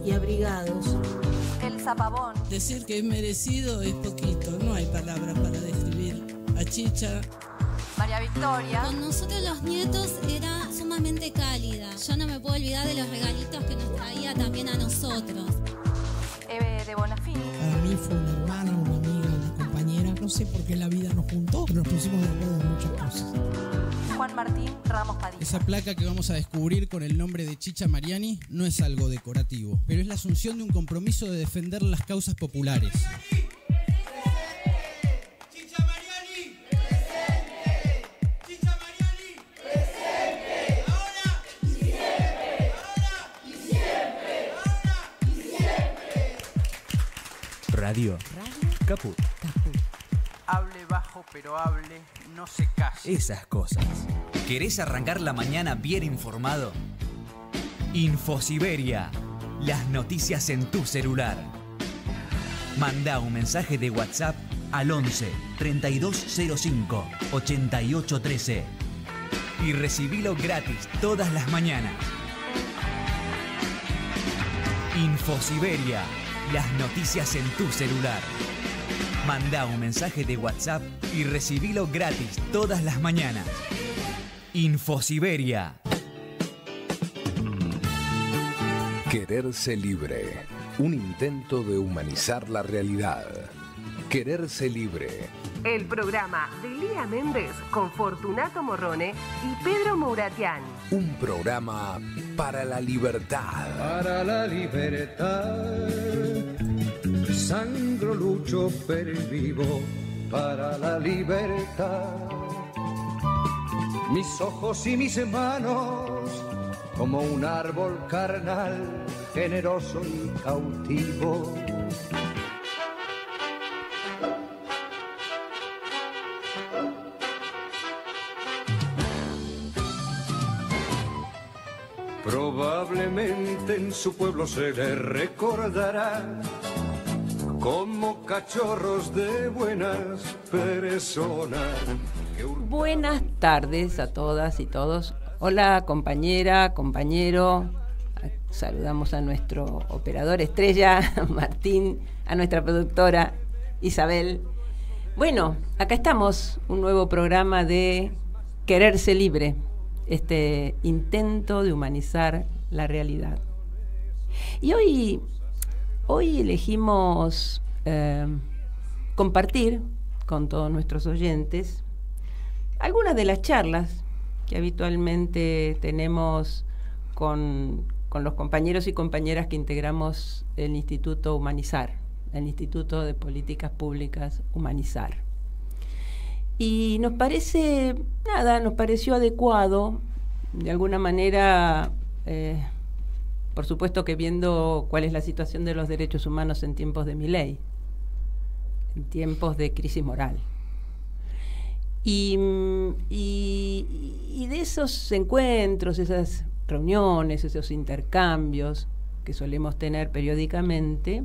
y abrigados. El zapabón. Decir que es merecido es poquito, no hay palabras para describir a Chicha. María Victoria. Con nosotros los nietos era sumamente cálida. Yo no me puedo olvidar de los regalitos que nos traía también a nosotros. Eve de Bonafini. Para mí fue una hermana, una amiga, una compañera. No sé por qué la vida nos juntó, pero nos pusimos de acuerdo en muchas cosas. Juan Martín Ramos Padilla. Esa placa que vamos a descubrir con el nombre de Chicha Mariani no es algo decorativo, pero es la asunción de un compromiso de defender las causas populares. Radio Caput. Hable bajo pero hable, no se case. Esas cosas. ¿Querés arrancar la mañana bien informado? Infosiberia. Las noticias en tu celular. Manda un mensaje de WhatsApp al 11 3205 8813 y recibilo gratis todas las mañanas. Infosiberia. Las noticias en tu celular. Manda un mensaje de WhatsApp y recibilo gratis todas las mañanas. Infosiberia. Quererse libre. Un intento de humanizar la realidad. Quererse libre. El programa de Lía Méndez con Fortunato Morrone y Pedro Mouratian. Un programa para la libertad. Para la libertad. Sangro, lucho, pervivo para la libertad. Mis ojos y mis manos, como un árbol carnal, generoso y cautivo. Probablemente en su pueblo se le recordará como cachorros de buenas personas. Buenas tardes a todas y todos. Hola compañera, compañero. Saludamos a nuestro operador estrella, Martín, a nuestra productora Isabel. Bueno, acá estamos, un nuevo programa de Quererse Libre, este intento de humanizar la realidad. Y hoy elegimos compartir con todos nuestros oyentes algunas de las charlas que habitualmente tenemos con los compañeros y compañeras que integramos el Instituto Humanizar, el Instituto de Políticas Públicas Humanizar. Y nos pareció adecuado, de alguna manera, por supuesto que viendo cuál es la situación de los derechos humanos en tiempos de Milei, en tiempos de crisis moral. Y de esos encuentros, esas reuniones, esos intercambios que solemos tener periódicamente,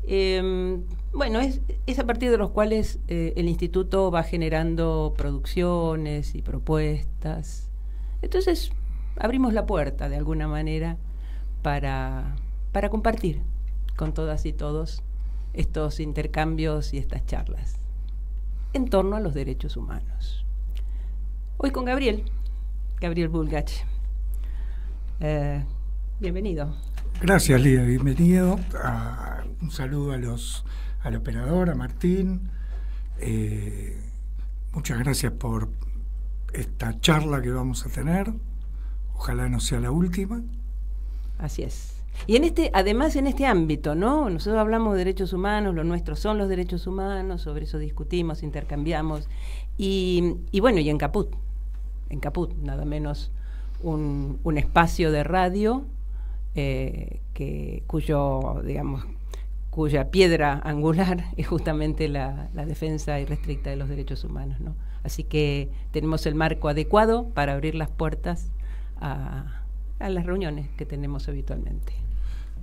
es a partir de los cuales el Instituto va generando producciones y propuestas. Entonces, abrimos la puerta de alguna manera para compartir con todas y todos estos intercambios y estas charlas en torno a los derechos humanos. Hoy con Gabriel Bulgach. Bienvenido. Gracias, Lía, bienvenido. Un saludo al operador, a Martín. Muchas gracias por esta charla que vamos a tener. Ojalá no sea la última. Así es. Y además en este ámbito, ¿no? Nosotros hablamos de derechos humanos, lo nuestro son los derechos humanos, sobre eso discutimos, intercambiamos. Y en Caput, nada menos un espacio de radio cuya piedra angular es justamente la defensa irrestricta de los derechos humanos, ¿no? Así que tenemos el marco adecuado para abrir las puertas a las reuniones que tenemos habitualmente.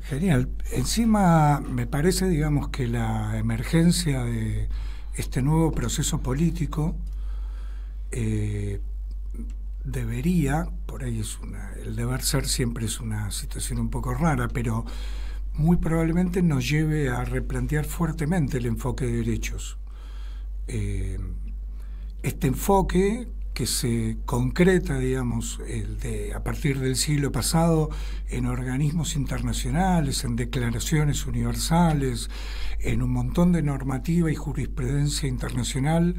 Genial. Encima me parece, que la emergencia de este nuevo proceso político debería, por ahí el deber ser siempre es una situación un poco rara, pero muy probablemente nos lleve a replantear fuertemente el enfoque de derechos. Este enfoque que se concreta, digamos, a partir del siglo pasado en organismos internacionales, en declaraciones universales, en un montón de normativa y jurisprudencia internacional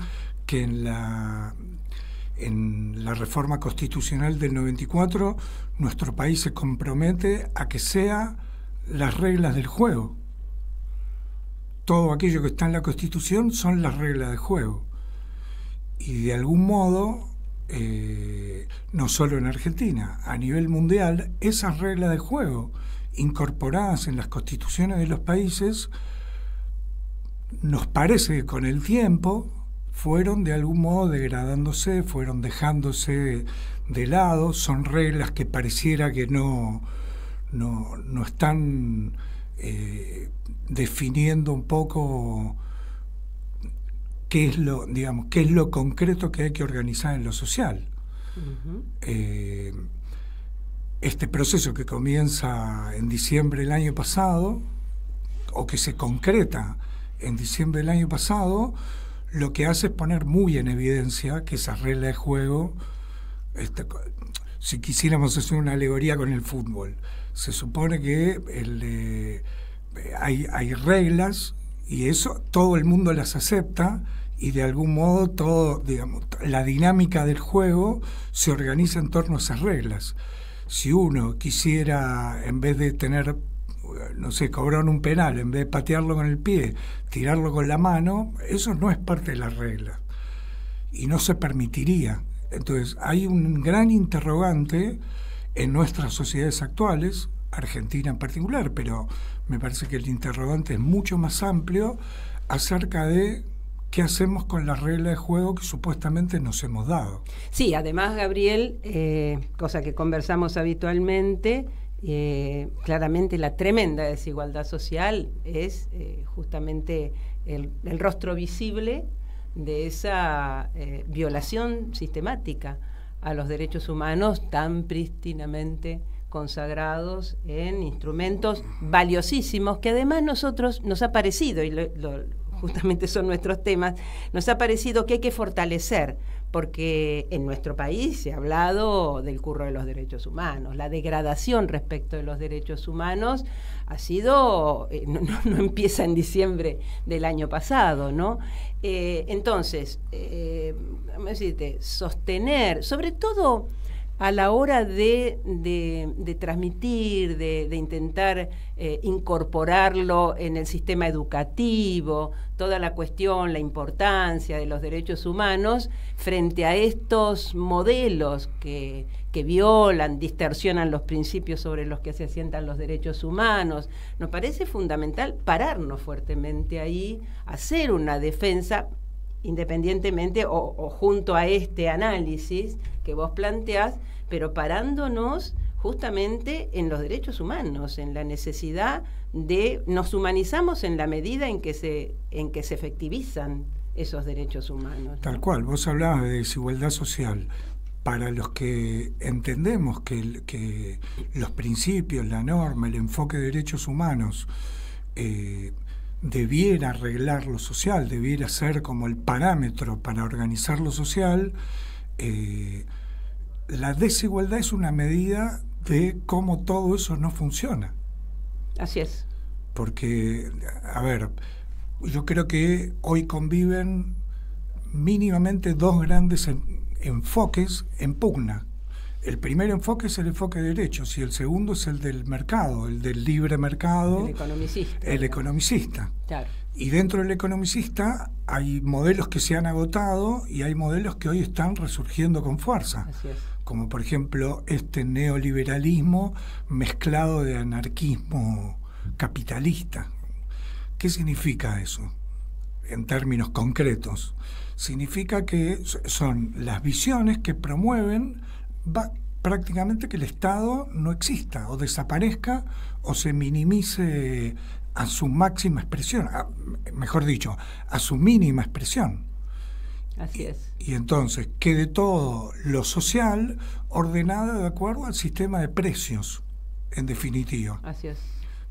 que en la reforma constitucional del 94 nuestro país se compromete a que sea las reglas del juego. Todo aquello que está en la Constitución son las reglas del juego. Y de algún modo, no solo en Argentina, a nivel mundial, esas reglas de juego incorporadas en las constituciones de los países, nos parece que con el tiempo fueron de algún modo degradándose, fueron dejándose de lado, son reglas que pareciera que no están definiendo un poco qué es lo concreto que hay que organizar en lo social. Uh-huh. Este proceso que comienza en diciembre del año pasado, o que se concreta en diciembre del año pasado, lo que hace es poner muy en evidencia que esas reglas de juego, si quisiéramos hacer una alegoría con el fútbol, se supone que hay reglas, y eso todo el mundo las acepta, y de algún modo todo, digamos, la dinámica del juego se organiza en torno a esas reglas. Si uno quisiera, en vez de tener, no sé, cobrar un penal, en vez de patearlo con el pie, tirarlo con la mano, eso no es parte de las reglas y no se permitiría. Entonces hay un gran interrogante en nuestras sociedades actuales, Argentina en particular, pero me parece que el interrogante es mucho más amplio acerca de qué hacemos con las reglas de juego que supuestamente nos hemos dado. Sí, además, Gabriel, cosa que conversamos habitualmente, claramente la tremenda desigualdad social es justamente el rostro visible de esa violación sistemática a los derechos humanos tan prístinamente consagrados en instrumentos valiosísimos que además nosotros nos ha parecido, y justamente son nuestros temas, nos ha parecido que hay que fortalecer, porque en nuestro país se ha hablado del curro de los derechos humanos, la degradación respecto de los derechos humanos ha sido, no empieza en diciembre del año pasado, ¿no? Entonces, sostener, sobre todo a la hora de transmitir, de intentar incorporarlo en el sistema educativo, toda la cuestión, la importancia de los derechos humanos frente a estos modelos que violan, distorsionan los principios sobre los que se asientan los derechos humanos. Nos parece fundamental pararnos fuertemente ahí, hacer una defensa independientemente o junto a este análisis que vos planteás, pero parándonos justamente en los derechos humanos, en la necesidad de nos humanizamos en la medida en que se efectivizan esos derechos humanos, ¿no? Tal cual, vos hablabas de desigualdad social. Para los que entendemos que los principios, la norma, el enfoque de derechos humanos debiera arreglar lo social, debiera ser como el parámetro para organizar lo social, la desigualdad es una medida de cómo todo eso no funciona. Así es. Porque, a ver, yo creo que hoy conviven mínimamente dos grandes enfoques en pugna. El primer enfoque es el enfoque de derechos y el segundo es el del mercado, el del libre mercado. El economicista. El economicista. Claro. Y dentro del economicista hay modelos que se han agotado y hay modelos que hoy están resurgiendo con fuerza. Así es. Como por ejemplo este neoliberalismo mezclado de anarquismo capitalista. ¿Qué significa eso en términos concretos? Significa que son las visiones que promueven prácticamente que el Estado no exista o desaparezca o se minimice a su máxima expresión, mejor dicho, a su mínima expresión. Así es. Y entonces quede todo lo social ordenado de acuerdo al sistema de precios, en definitiva. Así es.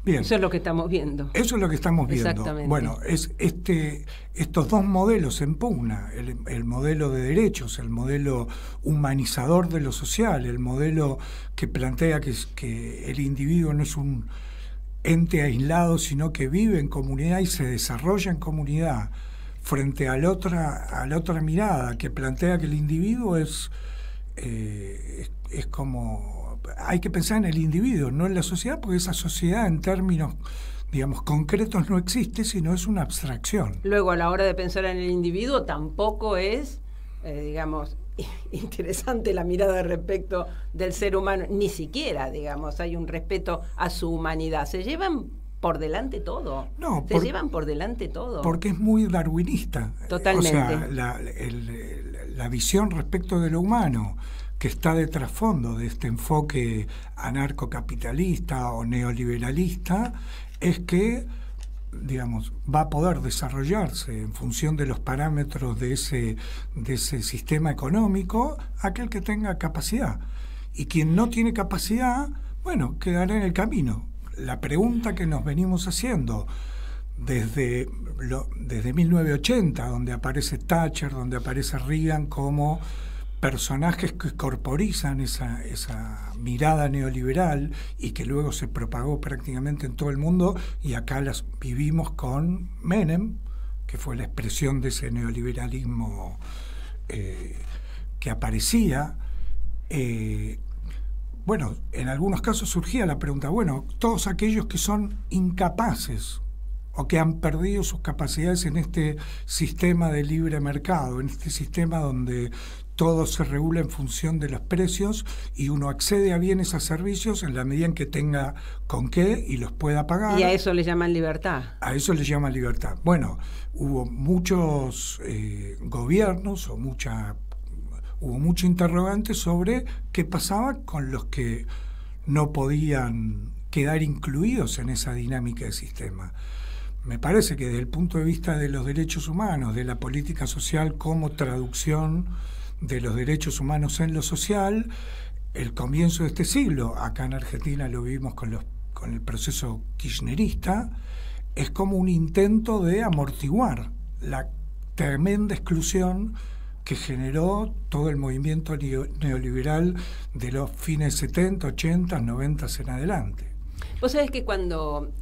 Bien. Eso es lo que estamos viendo. Eso es lo que estamos viendo. Exactamente. Bueno, estos dos modelos en pugna, el modelo de derechos, el modelo humanizador de lo social, el modelo que plantea que el individuo no es un ente aislado, sino que vive en comunidad y se desarrolla en comunidad, frente a la otra mirada que plantea que el individuo es como... Hay que pensar en el individuo, no en la sociedad, porque esa sociedad en términos, digamos, concretos no existe, sino es una abstracción. Luego, a la hora de pensar en el individuo, tampoco es, digamos, interesante la mirada respecto del ser humano, ni siquiera, digamos, hay un respeto a su humanidad. Se llevan por delante todo. No, llevan por delante todo. Porque es muy darwinista. Totalmente. O sea, la visión respecto de lo humano que está de trasfondo de este enfoque anarcocapitalista o neoliberalista es que, digamos, va a poder desarrollarse en función de los parámetros de ese sistema económico aquel que tenga capacidad. Y quien no tiene capacidad, bueno, quedará en el camino. La pregunta que nos venimos haciendo desde 1980, donde aparece Thatcher, donde aparece Reagan como personajes que corporizan esa mirada neoliberal y que luego se propagó prácticamente en todo el mundo, y acá las vivimos con Menem, que fue la expresión de ese neoliberalismo que aparecía. Bueno, en algunos casos surgía la pregunta, bueno, todos aquellos que son incapaces o que han perdido sus capacidades en este sistema de libre mercado, en este sistema donde todo se regula en función de los precios y uno accede a bienes, a servicios en la medida en que tenga con qué y los pueda pagar. Y a eso le llaman libertad. A eso le llaman libertad. Bueno, hubo muchos gobiernos o hubo mucho interrogante sobre qué pasaba con los que no podían quedar incluidos en esa dinámica de sistema. Me parece que desde el punto de vista de los derechos humanos, de la política social como traducción de los derechos humanos en lo social, el comienzo de este siglo, acá en Argentina lo vivimos con el proceso kirchnerista, es como un intento de amortiguar la tremenda exclusión que generó todo el movimiento neoliberal de los fines 70, 80, 90 en adelante. Vos sabés que cuando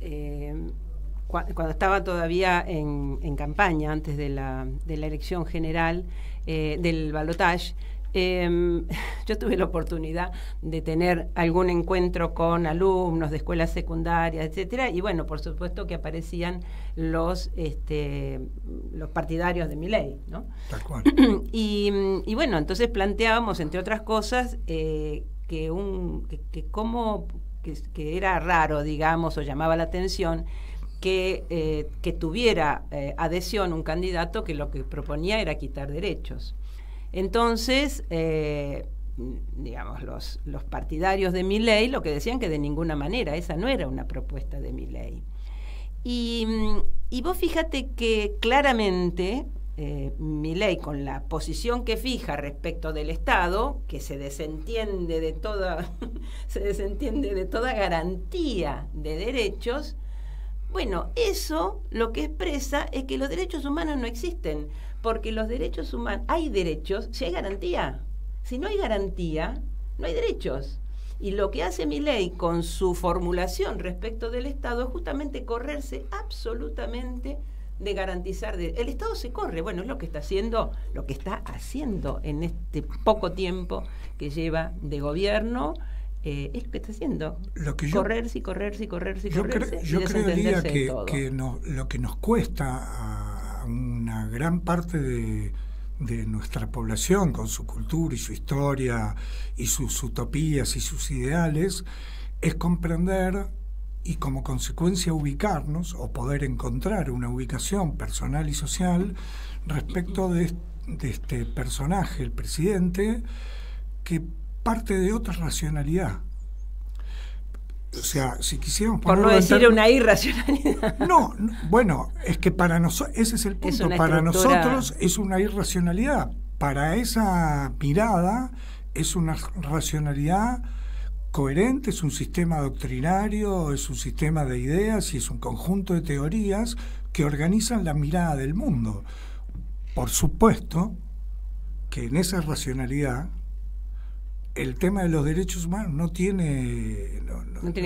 estaba todavía en campaña, antes de la elección general, del balotaje, yo tuve la oportunidad de tener algún encuentro con alumnos de escuelas secundarias, etcétera, y bueno, por supuesto que aparecían los partidarios de Milei, ¿no? Tal cual. Y bueno, entonces planteábamos, entre otras cosas, que era raro, digamos, o llamaba la atención que tuviera adhesión un candidato que lo que proponía era quitar derechos. Entonces, digamos, los partidarios de Milei lo que decían que de ninguna manera, esa no era una propuesta de Milei. Y vos fíjate que claramente Milei, con la posición que fija respecto del Estado, que se desentiende de toda garantía de derechos, bueno, eso lo que expresa es que los derechos humanos no existen, porque los derechos humanos, hay derechos si hay garantía. Si no hay garantía, no hay derechos. Y lo que hace Milei con su formulación respecto del Estado es justamente correrse absolutamente de garantizar. El Estado se corre, bueno, es lo que está haciendo en este poco tiempo que lleva de gobierno. Es lo que está haciendo, correrse. Yo creería que lo que nos cuesta a una gran parte de nuestra población, con su cultura y su historia y sus utopías y sus ideales, es comprender y como consecuencia ubicarnos o poder encontrar una ubicación personal y social respecto de este personaje, el presidente, que parte de otra racionalidad. O sea, si quisiéramos por no decir una irracionalidad. No, bueno, es que para nosotros, ese es el punto, para nosotros es una irracionalidad. Para esa mirada es una racionalidad coherente, es un sistema doctrinario, es un sistema de ideas y es un conjunto de teorías que organizan la mirada del mundo. Por supuesto que en esa racionalidad el tema de los derechos humanos no tiene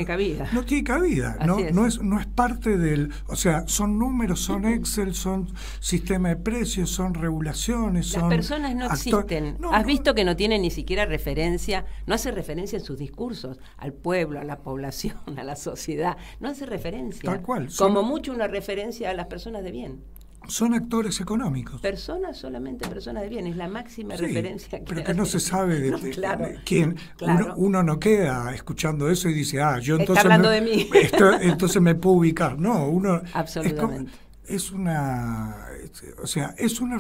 cabida. No tiene cabida, no es parte del, o sea, son números, son Excel, son sistema de precios, son regulaciones, las personas no existen. Has visto que no tienen ni siquiera referencia, no hace referencia en sus discursos al pueblo, a la población, a la sociedad, no hace referencia. Tal cual. Como mucho una referencia a las personas de bien. Son actores económicos. Solamente personas de bien, es la máxima referencia que pero que no se sabe de quién. Claro. Uno no queda escuchando eso y dice, yo entonces está hablando de mí. Entonces me puedo ubicar. No, uno absolutamente. Es una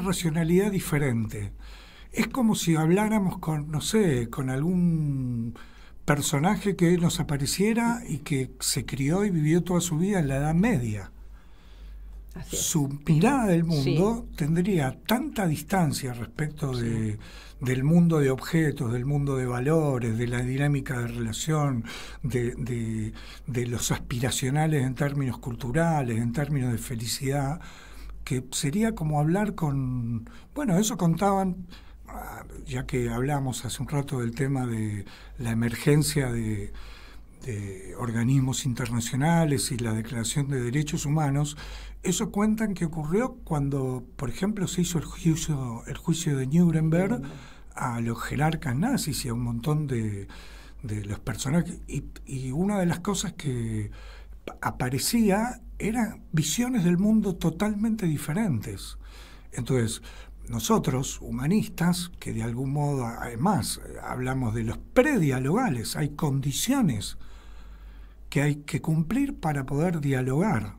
racionalidad diferente. Es como si habláramos con, no sé, con algún personaje que nos apareciera y que se crió y vivió toda su vida en la Edad Media. Su mirada del mundo tendría tanta distancia respecto del mundo de objetos, del mundo de valores, de la dinámica de relación, de los aspiracionales en términos culturales, en términos de felicidad, que sería como hablar con... Bueno, eso contaban, ya que hablamos hace un rato del tema de la emergencia de organismos internacionales y la Declaración de Derechos Humanos, eso cuentan que ocurrió cuando, por ejemplo, se hizo el juicio de Nuremberg a los jerarcas nazis y a un montón de los personajes, y una de las cosas que aparecía eran visiones del mundo totalmente diferentes. Entonces, nosotros, humanistas, que de algún modo, además, hablamos de los predialogales, hay condiciones que hay que cumplir para poder dialogar.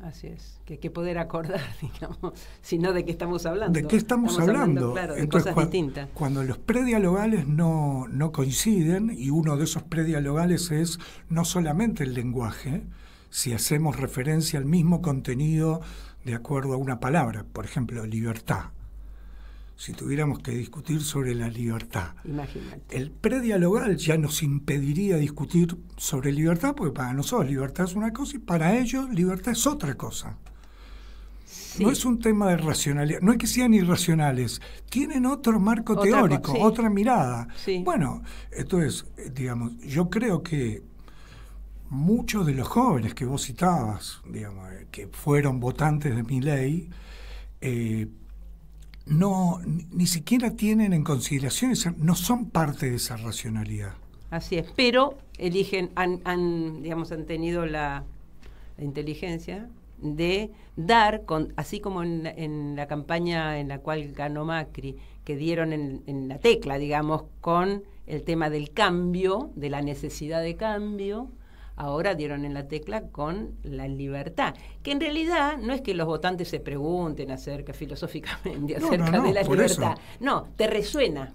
Así es, que hay que poder acordar, digamos, sino de qué estamos hablando. ¿De qué estamos hablando? Claro, de entonces, cosas distintas. Cuando los predialogales no coinciden, y uno de esos predialogales es no solamente el lenguaje, si hacemos referencia al mismo contenido de acuerdo a una palabra, por ejemplo, libertad. Si tuviéramos que discutir sobre la libertad, imagínate, el predialogal ya nos impediría discutir sobre libertad, porque para nosotros libertad es una cosa y para ellos libertad es otra cosa. Sí. No es un tema de racionalidad, no es que sean irracionales, tienen otro marco teórico, otra mirada. Sí. Bueno, entonces, digamos, yo creo que muchos de los jóvenes que vos citabas, digamos, que fueron votantes de Milei, ni siquiera tienen en consideración, no son parte de esa racionalidad. Así es, pero eligen, han tenido la inteligencia de dar, así como en la campaña en la cual ganó Macri, que dieron en la tecla, digamos, con el tema del cambio, de la necesidad de cambio. Ahora dieron en la tecla con la libertad, que en realidad no es que los votantes se pregunten filosóficamente acerca de la libertad. No, te resuena.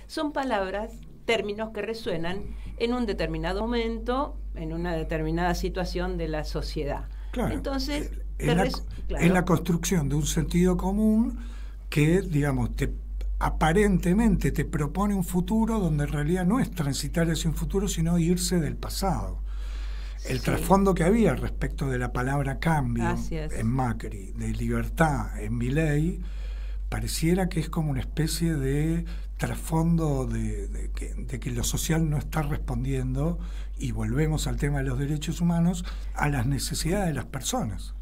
Son palabras, términos que resuenan en un determinado momento, en una determinada situación de la sociedad. Claro. Entonces, es la construcción de un sentido común que, digamos, aparentemente te propone un futuro donde en realidad no es transitar hacia un futuro, sino irse del pasado. El trasfondo que había respecto de la palabra cambio en Macri, de libertad en Milei, pareciera que es como una especie de trasfondo de que lo social no está respondiendo, y volvemos al tema de los derechos humanos, a las necesidades de las personas.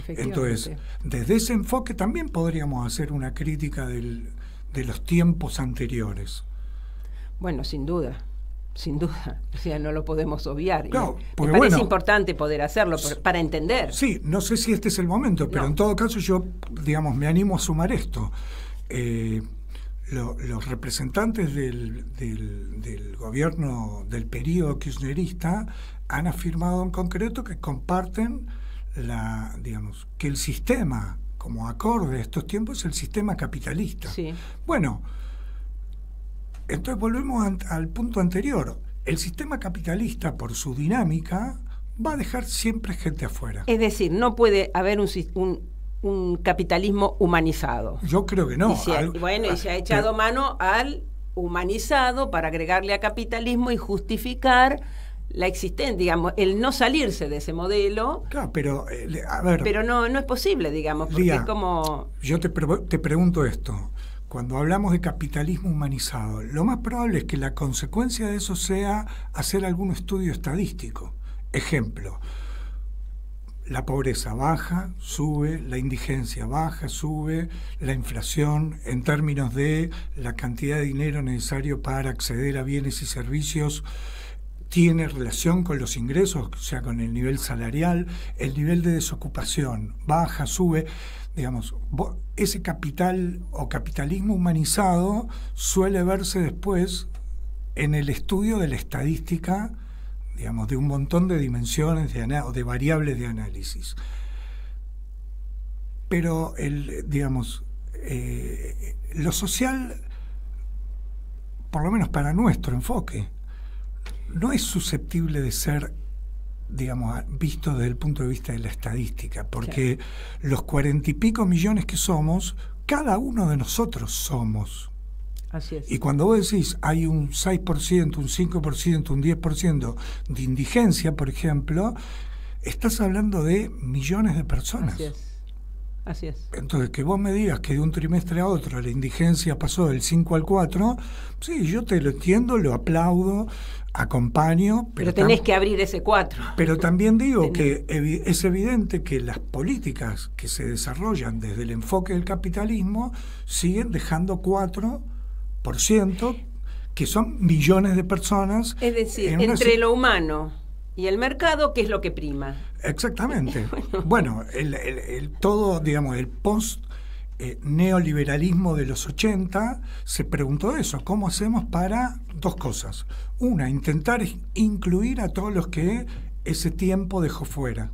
Entonces, desde ese enfoque también podríamos hacer una crítica de los tiempos anteriores. Bueno, sin duda. Sin duda, o sea, no lo podemos obviar. No, me parece importante poder hacerlo para entender. Sí, no sé si este es el momento, pero en todo caso yo, digamos, me animo a sumar esto. Los representantes del gobierno del periodo kirchnerista han afirmado en concreto que comparten que el sistema, como acorde a estos tiempos, es el sistema capitalista. Sí. Bueno, entonces volvemos al punto anterior. El sistema capitalista, por su dinámica, va a dejar siempre gente afuera. Es decir, no puede haber un capitalismo humanizado. Yo creo que no. Y se ha echado mano al humanizado para agregarle a capitalismo y justificar la existencia, digamos, el no salirse de ese modelo. Claro, pero a ver, pero no es posible, digamos, porque Lía, es como... Yo te pregunto esto. Cuando hablamos de capitalismo humanizado, lo más probable es que la consecuencia de eso sea hacer algún estudio estadístico. Ejemplo, la pobreza baja, sube, la indigencia baja, sube, la inflación en términos de la cantidad de dinero necesario para acceder a bienes y servicios tiene relación con los ingresos, o sea, con el nivel salarial, el nivel de desocupación baja, sube. Digamos, ese capital o capitalismo humanizado suele verse después en el estudio de la estadística, digamos, de un montón de dimensiones de variables de análisis. Pero digamos, lo social, por lo menos para nuestro enfoque, no es susceptible de ser, digamos, visto desde el punto de vista de la estadística, porque los 40 y pico millones que somos, cada uno de nosotros somos. Así es. Y cuando vos decís hay un 6%, un 5%, un 10% de indigencia, por ejemplo, estás hablando de millones de personas. Así es. Así es. Entonces, que vos me digas que de un trimestre a otro la indigencia pasó del 5 al 4, sí, yo te lo entiendo, lo aplaudo, acompaño. Pero tenés que abrir ese 4. Pero también digo que es evidente que las políticas que se desarrollan desde el enfoque del capitalismo siguen dejando 4%, que son millones de personas. Es decir, entre lo humano y el mercado, ¿qué es lo que prima? Exactamente. Bueno, todo, digamos, el post neoliberalismo de los 80 se preguntó eso, ¿cómo hacemos para dos cosas? Una, intentar incluir a todos los que ese tiempo dejó fuera.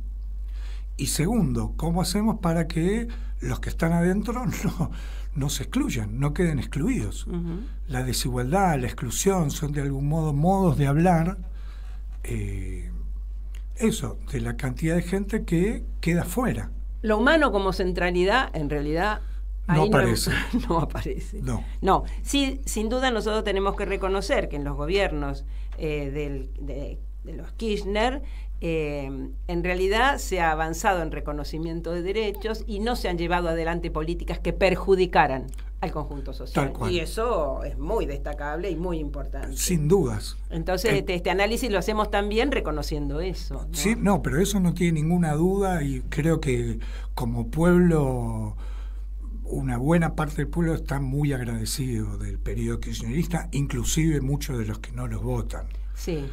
Y segundo, ¿cómo hacemos para que los que están adentro no se excluyan, no queden excluidos? La desigualdad, la exclusión son de algún modo modos de hablar eso, de la cantidad de gente que queda fuera. Lo humano como centralidad, en realidad... No aparece. No aparece. No. Sí, sin duda nosotros tenemos que reconocer que en los gobiernos de los Kirchner, en realidad se ha avanzado en reconocimiento de derechos y no se han llevado adelante políticas que perjudicaran al conjunto social. Tal cual. Y eso es muy destacable y muy importante. Sin dudas. Entonces este análisis lo hacemos también reconociendo eso, ¿no? Sí, no, pero eso no tiene ninguna duda y creo que como pueblo, una buena parte del pueblo está muy agradecido del periodo kirchnerista, inclusive muchos de los que no los votan. Sí.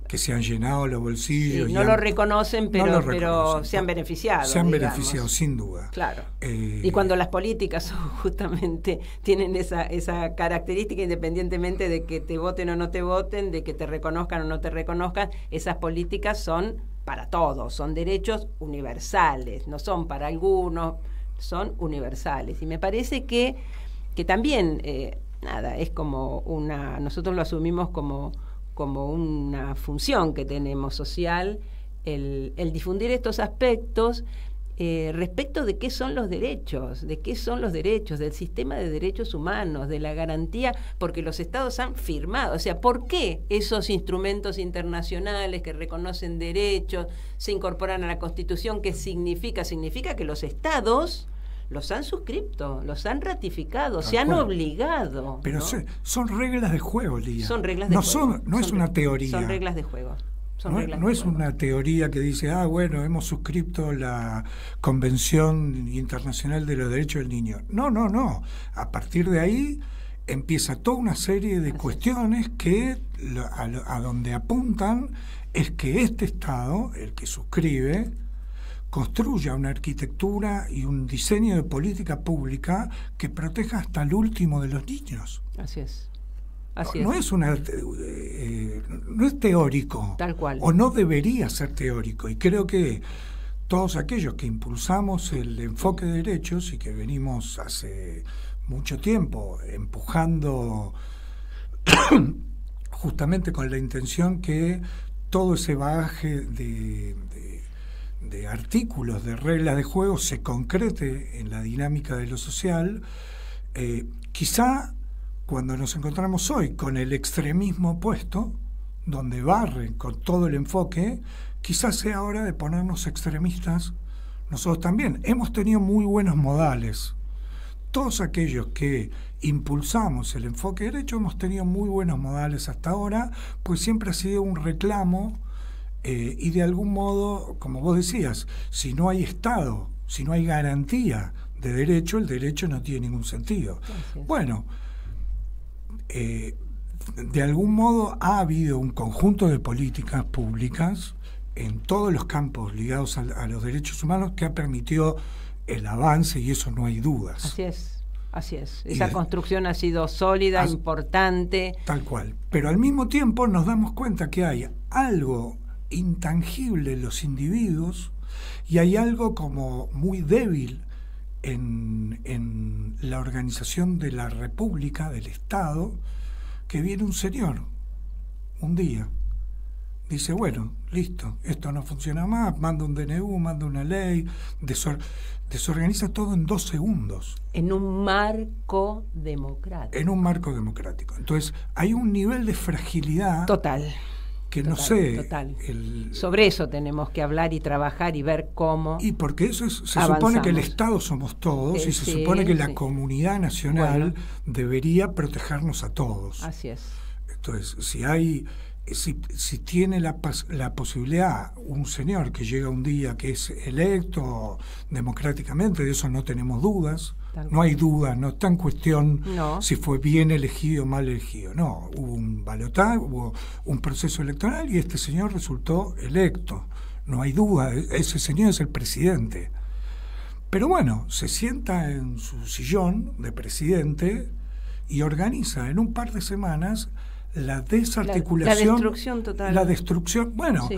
Que se han llenado los bolsillos. Sí, no lo reconocen, pero se han beneficiado. Se han beneficiado, sin duda. Claro. Y cuando las políticas justamente tienen esa característica, independientemente de que te voten o no te voten, de que te reconozcan o no te reconozcan, esas políticas son para todos, son derechos universales, no son para algunos, son universales. Y me parece que también, es como nosotros lo asumimos como una función que tenemos social, el difundir estos aspectos respecto de qué son los derechos, del sistema de derechos humanos, de la garantía, porque los estados han firmado, o sea, ¿por qué esos instrumentos internacionales que reconocen derechos se incorporan a la Constitución? ¿Qué significa? Significa que los estados los han suscrito, los han ratificado, se han obligado. Pero ¿no? Son reglas de juego, Lía. Son reglas de juego. No es una teoría. Son reglas de juego. No es una teoría que dice, bueno, hemos suscrito la Convención Internacional de los Derechos del Niño. No. A partir de ahí empieza toda una serie de cuestiones que a donde apuntan es que este Estado, el que suscribe, construya una arquitectura y un diseño de política pública que proteja hasta el último de los niños. Así es. No es teórico. Tal cual. O no debería ser teórico. Y creo que todos aquellos que impulsamos el enfoque de derechos y que venimos hace mucho tiempo empujando justamente con la intención que todo ese bagaje de artículos, de reglas de juego se concrete en la dinámica de lo social, quizá cuando nos encontramos hoy con el extremismo opuesto, donde barren con todo el enfoque, quizás sea hora de ponernos extremistas nosotros también. Hemos tenido muy buenos modales. Todos aquellos que impulsamos el enfoque derecho hemos tenido muy buenos modales hasta ahora, pues siempre ha sido un reclamo y de algún modo, como vos decías, si no hay Estado, si no hay garantía de derecho, el derecho no tiene ningún sentido. Gracias. Bueno, de algún modo ha habido un conjunto de políticas públicas en todos los campos ligados a los derechos humanos que ha permitido el avance, y eso no hay dudas. Así es, así es. Esa construcción ha sido sólida, importante. Tal cual. Pero al mismo tiempo nos damos cuenta que hay algo intangible en los individuos y hay algo como muy débil en la organización de la República, del Estado, que viene un señor, un día, dice, bueno, listo, esto no funciona más, manda un DNU, manda una ley, desorganiza todo en 2 segundos. En un marco democrático. En un marco democrático. Entonces, hay un nivel de fragilidad... Total. Que no sé... Total. Sobre eso tenemos que hablar y trabajar y ver cómo... Y porque eso se supone que el Estado somos todos y se supone que la comunidad nacional debería protegernos a todos. Así es. Entonces, si tiene la posibilidad un señor que llega un día que es electo democráticamente, de eso no tenemos dudas, no hay duda, no está en cuestión si fue bien elegido o mal elegido, no, hubo un balotaje, hubo un proceso electoral y este señor resultó electo, no hay duda, ese señor es el presidente. Pero bueno, se sienta en su sillón de presidente y organiza en un par de semanas la desarticulación, la destrucción total. La destrucción, bueno,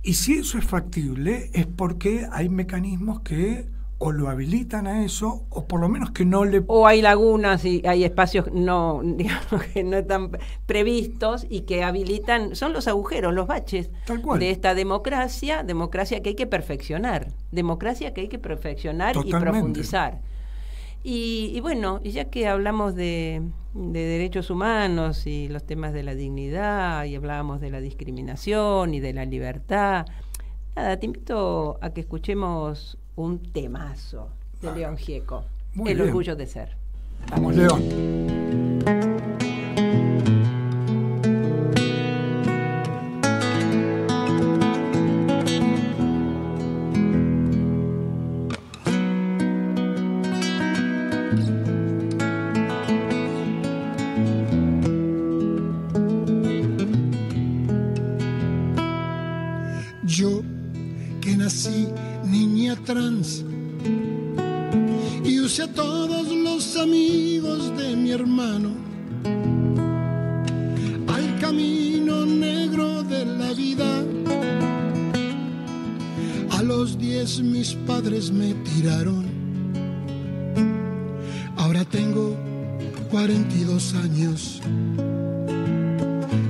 y si eso es factible es porque hay mecanismos que o lo habilitan a eso, o por lo menos que no le... O hay lagunas y hay espacios no, digamos, que no están previstos y que habilitan, son los agujeros, los baches de esta democracia que hay que perfeccionar, Totalmente. Y profundizar. Y bueno, y ya que hablamos de derechos humanos y los temas de la dignidad, y hablábamos de la discriminación y de la libertad, nada, te invito a que escuchemos un temazo de León Gieco, El orgullo de ser. Vamos, León. Yo que nací niña trans y usé a todos los amigos de mi hermano al camino negro de la vida. A los 10 mis padres me tiraron. Ahora tengo 42 años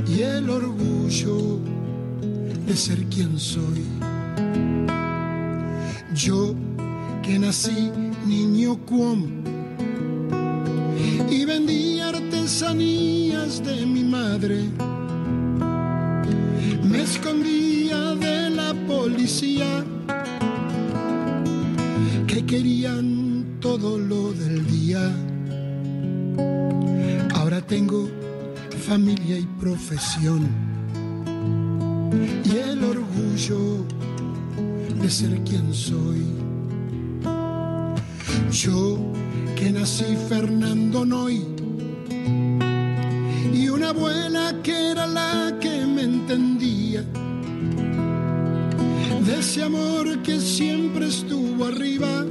y el orgullo de ser quien soy. Yo que nací niño cuom y vendí artesanías de mi madre, me escondía de la policía que querían todo lo del día. Ahora tengo familia y profesión y el orgullo de ser quien soy. Yo que nací Fernando Noy y una abuela que era la que me entendía, de ese amor que siempre estuvo arriba,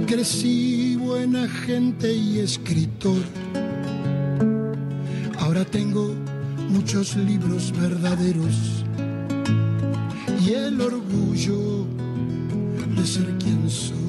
crecí buena gente y escritor. Ahora tengo muchos libros verdaderos y el orgullo de ser quien soy.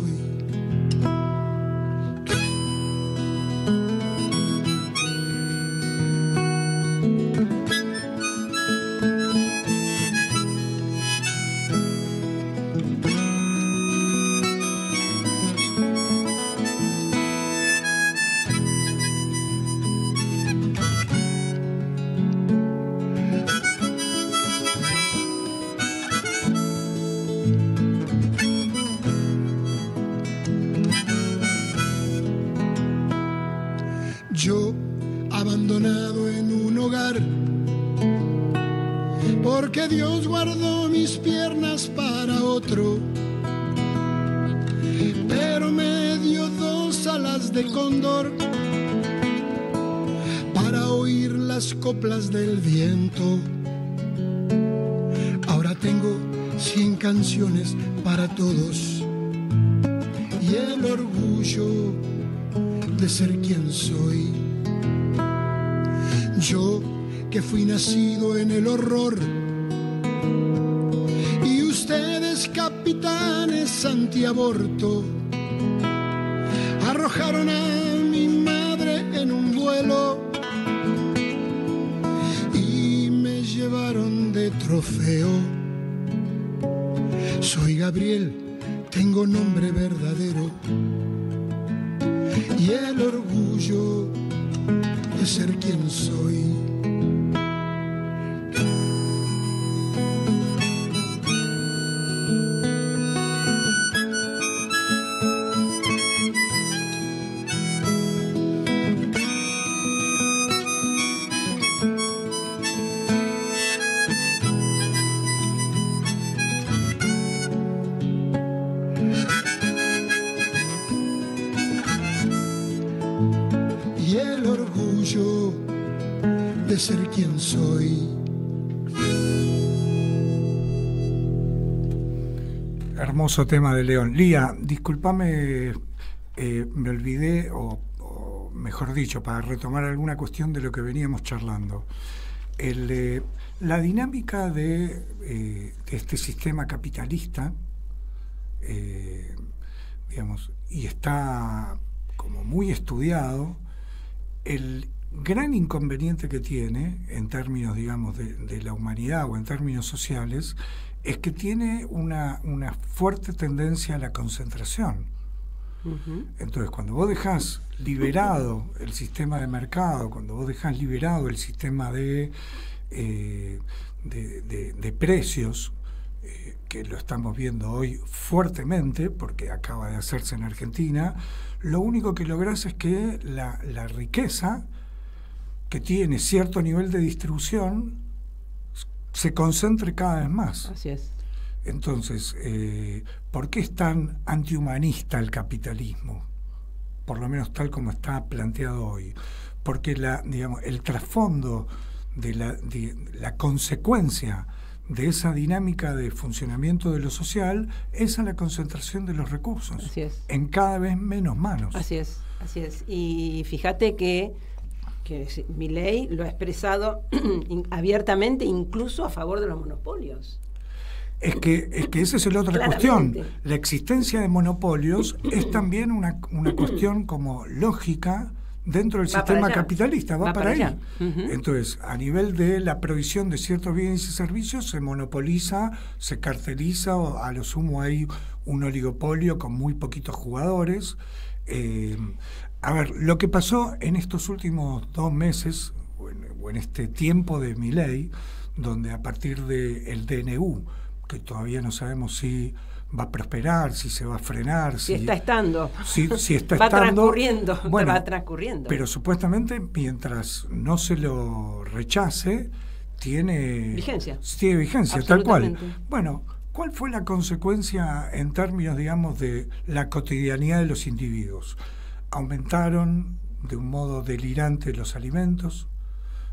abandonado en un hogar, porque Dios guardó mis piernas para otro, pero me dio 2 alas de cóndor para oír las coplas del viento. Ahora tengo 100 canciones para todos y el orgullo de ser quien soy. Yo que fui nacido en el horror y ustedes capitanes antiaborto arrojaron a mi madre en un vuelo y me llevaron de trofeo. Soy Gabriel, tengo nombre verdadero y el orgullo de ser quien soy. De ser quien soy. Hermoso tema de León. Lía, discúlpame, me olvidé, o mejor dicho, para retomar alguna cuestión de lo que veníamos charlando. La dinámica de este sistema capitalista, digamos, y está como muy estudiado, el gran inconveniente que tiene en términos, digamos, de la humanidad o en términos sociales es que tiene una fuerte tendencia a la concentración. Entonces, cuando vos dejás liberado el sistema de mercado, cuando vos dejás liberado el sistema de precios, que lo estamos viendo hoy fuertemente, porque acaba de hacerse en Argentina, lo único que lográs es que la riqueza que tiene cierto nivel de distribución se concentre cada vez más. Así es. Entonces, ¿por qué es tan antihumanista el capitalismo? Por lo menos tal como está planteado hoy. Porque digamos, el trasfondo de la consecuencia de esa dinámica de funcionamiento de lo social es a la concentración de los recursos. Así es. En cada vez menos manos. Así es, así es. Y fíjate que Milei lo ha expresado abiertamente, incluso a favor de los monopolios. Es que esa es la otra cuestión. La existencia de monopolios es también una cuestión como lógica dentro del sistema capitalista, va para ahí. Entonces, a nivel de la provisión de ciertos bienes y servicios, se monopoliza, se carteliza, o a lo sumo hay un oligopolio con muy poquitos jugadores. A ver, lo que pasó en estos últimos 2 meses, o en este tiempo de Milei, donde a partir del DNU, que todavía no sabemos si va a prosperar, si se va a frenar, si está estando, si está va estando, va transcurriendo. Pero supuestamente, mientras no se lo rechace, tiene vigencia, tal cual. Bueno, ¿cuál fue la consecuencia en términos, digamos, de la cotidianidad de los individuos? Aumentaron de un modo delirante los alimentos,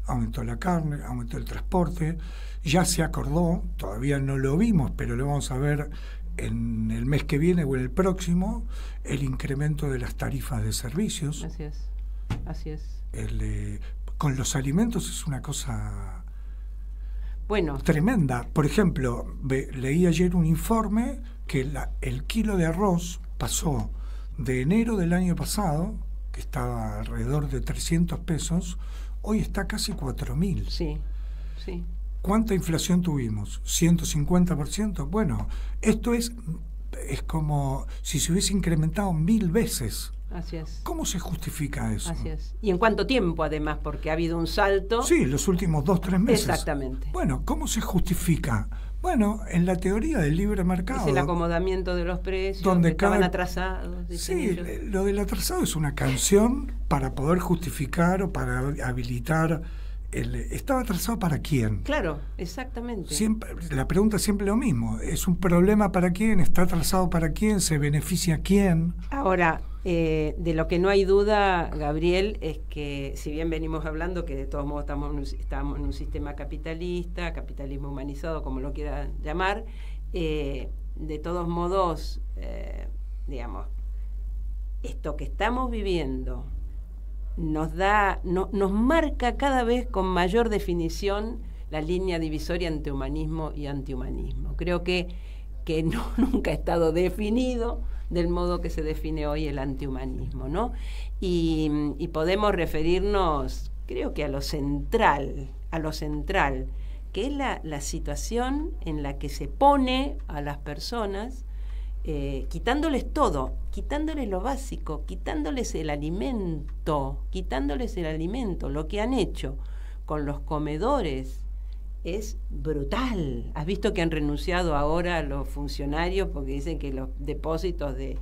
aumentó la carne, aumentó el transporte, ya se acordó, todavía no lo vimos, pero lo vamos a ver en el mes que viene o en el próximo, el incremento de las tarifas de servicios. Así es, así es. Con los alimentos es una cosa bueno, tremenda. Por ejemplo, leí ayer un informe que el kilo de arroz pasó de enero del año pasado, que estaba alrededor de 300 pesos, hoy está casi 4.000. Sí, sí. ¿Cuánta inflación tuvimos? ¿150%? Bueno, esto es como si se hubiese incrementado 1000 veces. Así es. ¿Cómo se justifica eso? Así es. ¿Y en cuánto tiempo, además? Porque ha habido un salto. Sí, los últimos 2-3 meses. Exactamente. Bueno, ¿cómo se justifica? Bueno, en la teoría del libre mercado... Es el acomodamiento de los precios, donde que estaban atrasados. Sí, lo del atrasado es una canción para poder justificar o para habilitar... ¿Estaba atrasado para quién? Claro, exactamente. Siempre, la pregunta es siempre lo mismo. ¿Es un problema para quién? ¿Está atrasado para quién? ¿Se beneficia a quién? Ahora, de lo que no hay duda, Gabriel, es que si bien venimos hablando que de todos modos estamos en un sistema capitalista, capitalismo humanizado, como lo quieran llamar, de todos modos, digamos, esto que estamos viviendo nos marca cada vez con mayor definición la línea divisoria entre humanismo y antihumanismo. Creo que nunca ha estado definido del modo que se define hoy el antihumanismo, ¿no? Y podemos referirnos, creo que a lo central, que es la situación en la que se pone a las personas, quitándoles todo, quitándoles lo básico, quitándoles el alimento. Lo que han hecho con los comedores es brutal. Has visto que han renunciado ahora a los funcionarios porque dicen que los depósitos de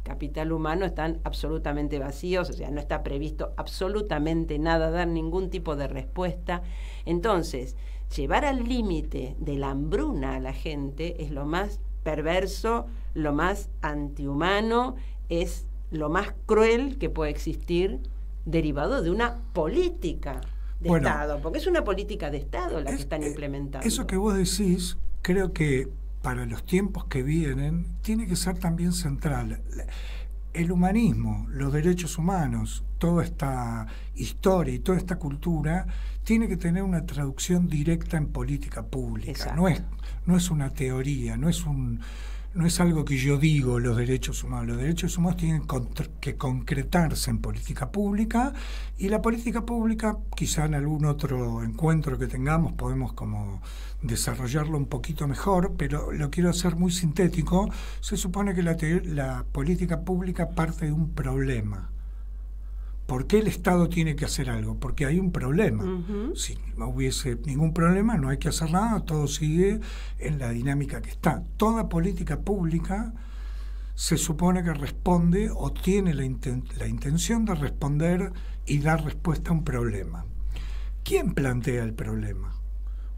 capital humano están absolutamente vacíos, o sea, no está previsto absolutamente nada, dar ningún tipo de respuesta. Entonces, llevar al límite de la hambruna a la gente es lo más perverso, lo más antihumano, es lo más cruel que puede existir, derivado de una política de Estado, porque es una política de Estado la que están implementando. Eso que vos decís, creo que para los tiempos que vienen, tiene que ser también central. El humanismo, los derechos humanos, toda esta historia y toda esta cultura, tiene que tener una traducción directa en política pública. No es una teoría, no es algo que yo digo, los derechos humanos. Los derechos humanos tienen que concretarse en política pública, y la política pública, quizá en algún otro encuentro que tengamos, podemos como desarrollarlo un poquito mejor, pero lo quiero hacer muy sintético. Se supone que la política pública parte de un problema. ¿Por qué el Estado tiene que hacer algo? Porque hay un problema. Si no hubiese ningún problema, no hay que hacer nada, todo sigue en la dinámica que está. Toda política pública se supone que responde o tiene la intención de responder y dar respuesta a un problema. ¿Quién plantea el problema?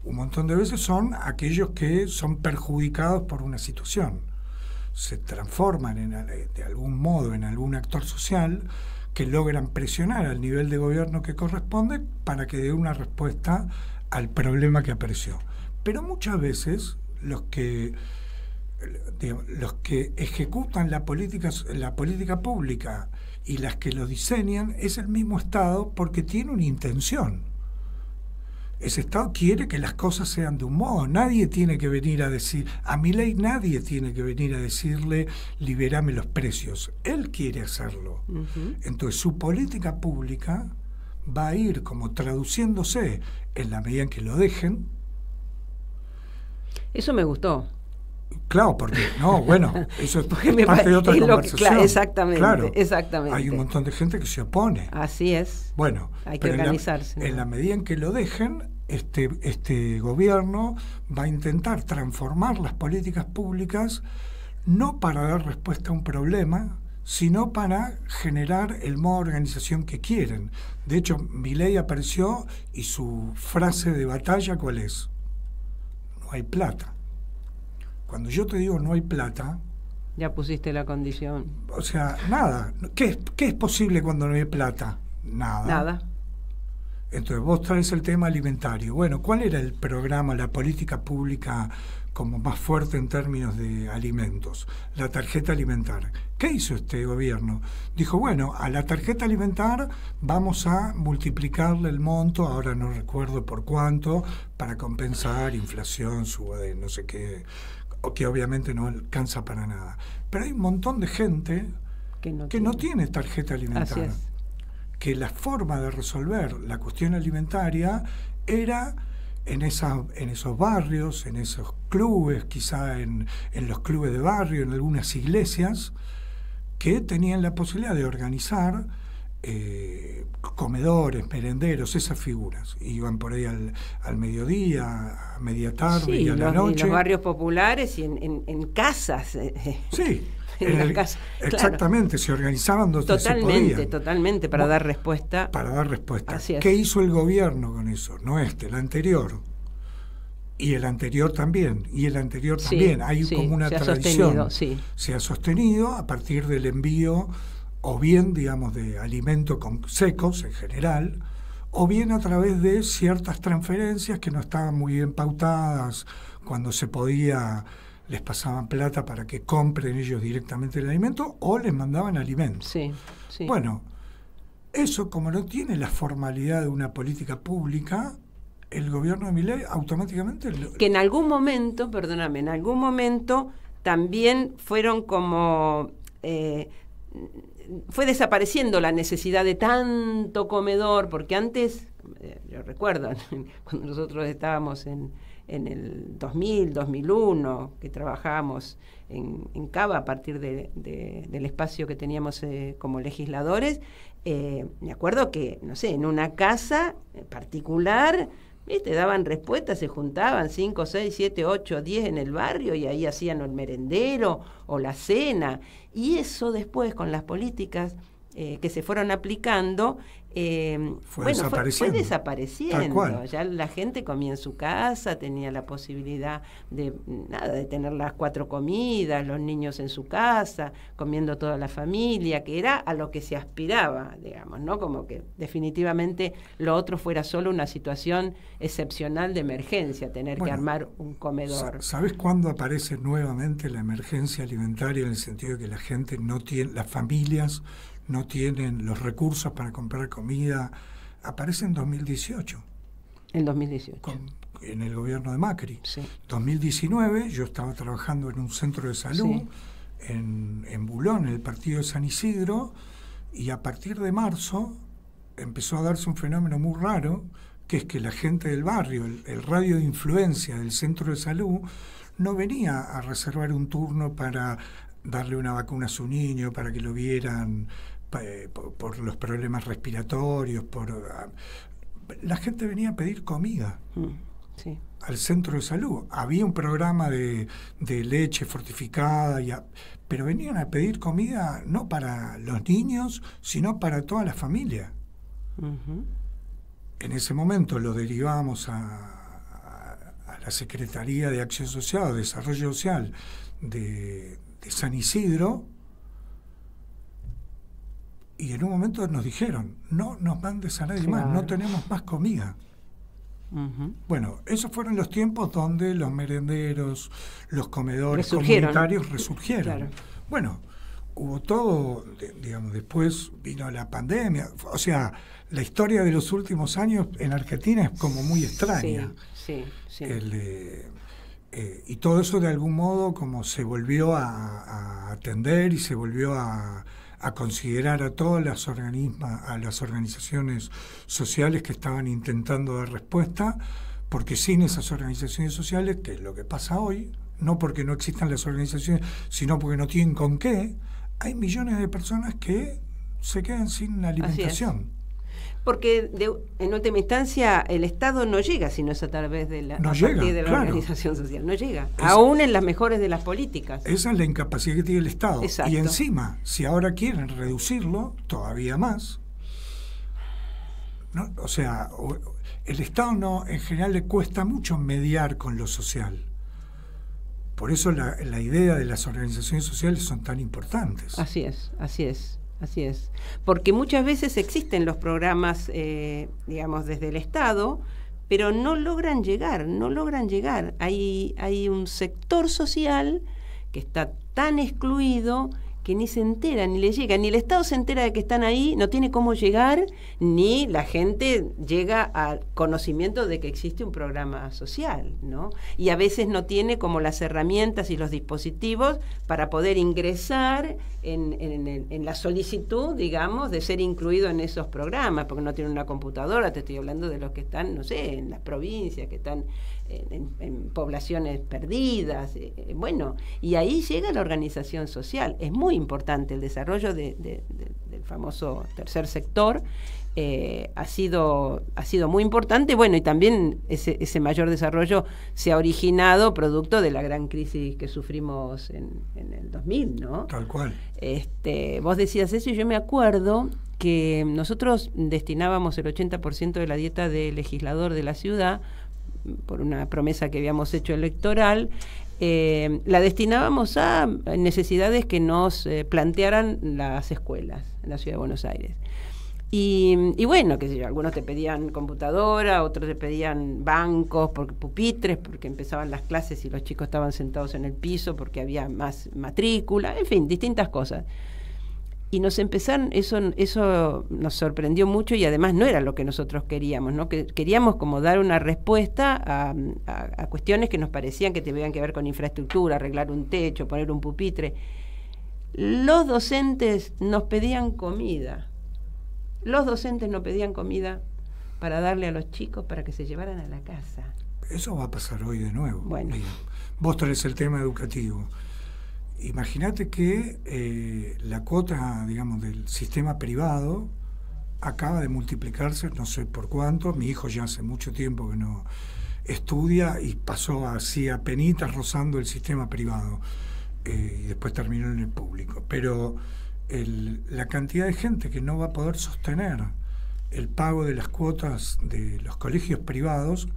Un montón de veces son aquellos que son perjudicados por una situación. Se transforman de algún modo en algún actor social que logran presionar al nivel de gobierno que corresponde para que dé una respuesta al problema que apareció. Pero muchas veces los que ejecutan la política pública y las que lo diseñan es el mismo Estado, porque tiene una intención. Ese Estado quiere que las cosas sean de un modo. Nadie tiene que venir a decir, a Milei nadie tiene que venir a decirle, liberame los precios. Él quiere hacerlo. Entonces su política pública va a ir como traduciéndose en la medida en que lo dejen. Eso me gustó. Claro, porque eso es parte de otra conversación. Exactamente. Hay un montón de gente que se opone. Así es. Bueno, hay que organizarse. En la medida en que lo dejen, este gobierno va a intentar transformar las políticas públicas no para dar respuesta a un problema, sino para generar el modo de organización que quieren. De hecho, Milei apareció y su frase de batalla, ¿cuál es? No hay plata. Cuando yo te digo no hay plata... Ya pusiste la condición. O sea, nada. ¿Qué es posible cuando no hay plata? Nada. Entonces vos traes el tema alimentario. Bueno, ¿cuál era el programa, la política pública como más fuerte en términos de alimentos? La tarjeta alimentar. ¿Qué hizo este gobierno? Dijo, bueno, a la tarjeta alimentar vamos a multiplicarle el monto, ahora no recuerdo por cuánto, para compensar inflación, suba de no sé qué... o que obviamente no alcanza para nada. Pero hay un montón de gente que no tiene tarjeta alimentaria. Que la forma de resolver la cuestión alimentaria era en esos barrios, en esos clubes, quizá en los clubes de barrio, en algunas iglesias, que tenían la posibilidad de organizar comedores, merenderos, esas figuras. Iban por ahí al mediodía, a media tarde y a la noche. Y los barrios populares y en casas. Sí. claro. Exactamente, se organizaban donde se podía. Totalmente, para dar respuesta. Para dar respuesta. Así es. ¿Qué hizo el gobierno con eso? No el anterior. Y el anterior también. Y el anterior también. Hay como una tradición. Se ha sostenido a partir del envío, o bien, digamos, de alimentos secos en general, o bien a través de ciertas transferencias que no estaban muy bien pautadas. Cuando se podía, les pasaban plata para que compren ellos directamente el alimento, o les mandaban alimentos. Bueno, eso, como no tiene la formalidad de una política pública, el gobierno de Milei automáticamente... Que en algún momento, perdóname, en algún momento también fueron como... fue desapareciendo la necesidad de tanto comedor, porque antes, yo recuerdo, cuando nosotros estábamos en el 2000, 2001, que trabajábamos en Cava a partir del espacio que teníamos como legisladores, me acuerdo que, no sé, en una casa particular... te daban respuestas, se juntaban 5, 6, 7, 8, 10 en el barrio y ahí hacían el merendero o la cena. Y eso después, con las políticas que se fueron aplicando, fue desapareciendo. Tal cual. Ya la gente comía en su casa, tenía la posibilidad de tener las 4 comidas, los niños en su casa, comiendo toda la familia, que era a lo que se aspiraba, digamos, ¿no? Como que definitivamente lo otro fuera solo una situación excepcional de emergencia, tener que armar un comedor. ¿Sabes cuándo aparece nuevamente la emergencia alimentaria, en el sentido de que la gente no tiene, las familias no tienen los recursos para comprar comida? Aparece en 2018. En 2018. En el gobierno de Macri. 2019, yo estaba trabajando en un centro de salud en Bulón, en el partido de San Isidro, y a partir de marzo empezó a darse un fenómeno muy raro, que es que la gente del barrio, el radio de influencia del centro de salud, no venía a reservar un turno para darle una vacuna a su niño, para que lo vieran por los problemas respiratorios, la gente venía a pedir comida al centro de salud. Había un programa de leche fortificada, pero venían a pedir comida no para los niños, sino para toda la familia. En ese momento lo derivamos a la Secretaría de Acción Social, Desarrollo Social de San Isidro, y en un momento nos dijeron, no nos mandes a nadie más, no tenemos más comida. Bueno, esos fueron los tiempos donde los merenderos, los comedores comunitarios resurgieron. Bueno, hubo todo, digamos, después vino la pandemia, o sea, la historia de los últimos años en Argentina es como muy extraña. Y todo eso de algún modo como se volvió a atender y se volvió a considerar a todas las organizaciones sociales que estaban intentando dar respuesta, porque sin esas organizaciones sociales, que es lo que pasa hoy, no porque no existan las organizaciones, sino porque no tienen con qué, hay millones de personas que se quedan sin alimentación. Porque en última instancia el Estado no llega si no es a través de la organización social, no llega, aún en las mejores de las políticas. Esa es la incapacidad que tiene el Estado. Y encima, si ahora quieren reducirlo todavía más, ¿no? O sea, el Estado en general le cuesta mucho mediar con lo social. Por eso la idea de las organizaciones sociales son tan importantes. Así es. Porque muchas veces existen los programas, digamos, desde el Estado, pero no logran llegar. Hay un sector social que está tan excluido que ni se entera, ni le llega, ni el Estado se entera de que están ahí, no tiene cómo llegar, ni la gente llega al conocimiento de que existe un programa social, ¿no? Y a veces no tiene como las herramientas y los dispositivos para poder ingresar en la solicitud, digamos, de ser incluido en esos programas, porque no tiene una computadora. Te estoy hablando de los que están, no sé, en las provincias, que están en poblaciones perdidas, bueno, y ahí llega la organización social. Es muy importante el desarrollo del famoso tercer sector, ha sido muy importante. Bueno, y también ese mayor desarrollo se ha originado producto de la gran crisis que sufrimos en el 2000, ¿no? Tal cual. Vos decías eso y yo me acuerdo que nosotros destinábamos el 80% de la dieta del legislador de la ciudad, por una promesa que habíamos hecho electoral, la destinábamos a necesidades que nos plantearan las escuelas en la ciudad de Buenos Aires. Y bueno, qué sé yo, algunos te pedían computadora, otros te pedían bancos, pupitres, porque empezaban las clases y los chicos estaban sentados en el piso porque había más matrícula, en fin, distintas cosas. Y nos empezaron, eso nos sorprendió mucho y además no era lo que nosotros queríamos, ¿no? Que queríamos como dar una respuesta a cuestiones que nos parecían que tenían que ver con infraestructura, arreglar un techo, poner un pupitre. Los docentes nos pedían comida. Los docentes nos pedían comida para darle a los chicos para que se llevaran a la casa. Eso va a pasar hoy de nuevo. Bueno. Vos traes el tema educativo. Imagínate que la cuota, digamos, del sistema privado acaba de multiplicarse, no sé por cuánto. Mi hijo ya hace mucho tiempo que no estudia y pasó así a penitas rozando el sistema privado y después terminó en el público. Pero la cantidad de gente que no va a poder sostener el pago de las cuotas de los colegios privados.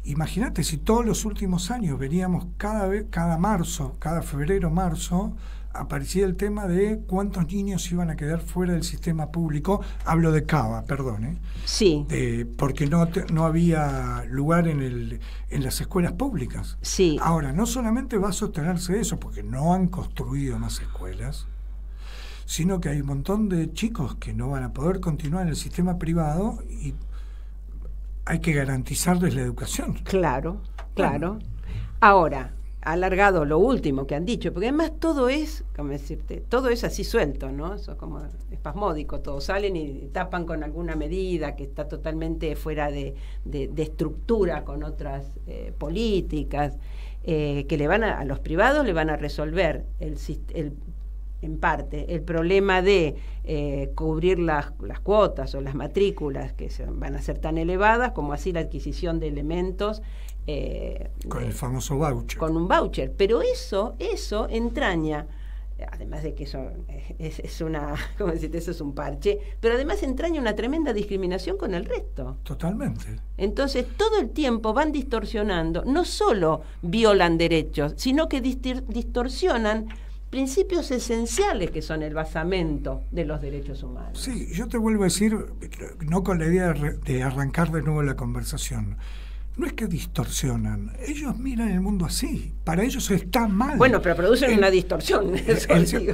Imagínate si todos los últimos años veníamos cada marzo, cada febrero, marzo, aparecía el tema de cuántos niños iban a quedar fuera del sistema público. Hablo de Cava, perdón, Sí. Porque no había lugar en las escuelas públicas. Sí. Ahora, no solamente va a sostenerse eso, porque no han construido más escuelas, sino que hay un montón de chicos que no van a poder continuar en el sistema privado y hay que garantizarles la educación. Claro. Bueno. Ahora, alargado lo último que han dicho, porque además todo es, como decirte, todo es así suelto, ¿no? Eso es como espasmódico, todos salen y tapan con alguna medida que está totalmente fuera de estructura con otras políticas, que le van a los privados le van a resolver en parte el problema de cubrir las cuotas o las matrículas que van a ser tan elevadas como así la adquisición de elementos con el famoso voucher. Con un voucher, pero eso entraña, además de que eso es una, ¿cómo decirte? Eso es un parche, pero además entraña una tremenda discriminación con el resto. Totalmente. Entonces todo el tiempo van distorsionando, no solo violan derechos, sino que distorsionan principios esenciales que son el basamento de los derechos humanos. Sí, yo te vuelvo a decir, no con la idea de arrancar de nuevo la conversación, no es que distorsionan, ellos miran el mundo así, para ellos está mal. Bueno, pero producen una distorsión.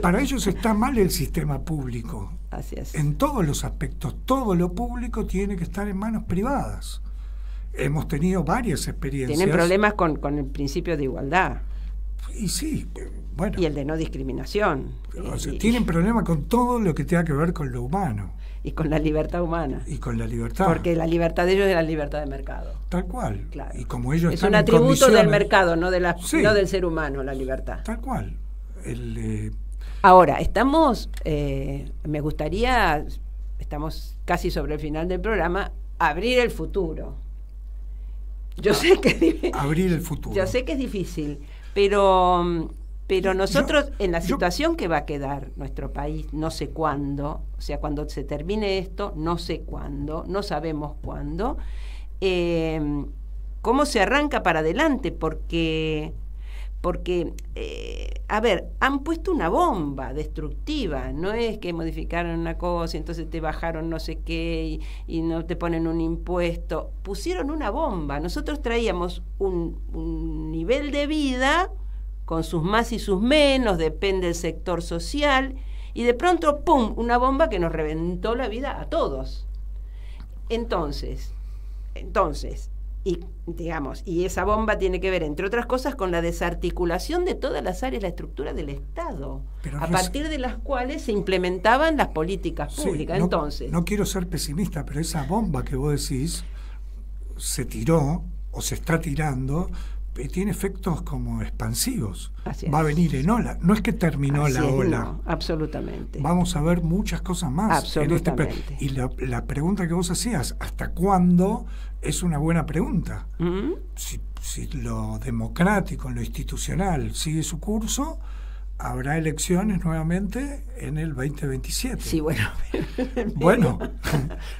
Para ellos está mal el sistema público. Así es. En todos los aspectos, todo lo público tiene que estar en manos privadas. Hemos tenido varias experiencias. Tienen problemas con el principio de igualdad. Y sí, bueno. Y el de no discriminación. O sea, tienen problemas con todo lo que tenga que ver con lo humano. Y con la libertad humana. Y con la libertad. Porque la libertad de ellos es la libertad de mercado. Tal cual. Claro. Y como ellos es un atributo del mercado, no del ser humano, la libertad. Tal cual. Ahora, me gustaría, estamos casi sobre el final del programa, abrir el futuro. Yo sé que abrir el futuro. Yo sé que es difícil, pero nosotros en la situación que va a quedar nuestro país, no sé cuándo, o sea, cuando se termine esto, no sé cuándo, no sabemos cuándo, cómo se arranca para adelante, porque a ver, han puesto una bomba destructiva, no es que modificaron una cosa y entonces te bajaron no sé qué y no te ponen un impuesto, pusieron una bomba. Nosotros traíamos un nivel de vida con sus más y sus menos, depende del sector social, y de pronto, ¡pum!, una bomba que nos reventó la vida a todos. Entonces, y esa bomba tiene que ver, entre otras cosas, con la desarticulación de todas las áreas de la estructura del Estado, a partir de las cuales se implementaban las políticas públicas. Sí, no quiero ser pesimista, pero esa bomba que vos decís se tiró o se está tirando tiene efectos como expansivos. Así Va a es. venir en ola. No es que terminó la ola. No, absolutamente. Vamos a ver muchas cosas más. Absolutamente. Y la pregunta que vos hacías, ¿hasta cuándo? Es una buena pregunta. Si lo democrático, lo institucional sigue su curso, habrá elecciones nuevamente en el 2027. Sí, bueno. Bueno.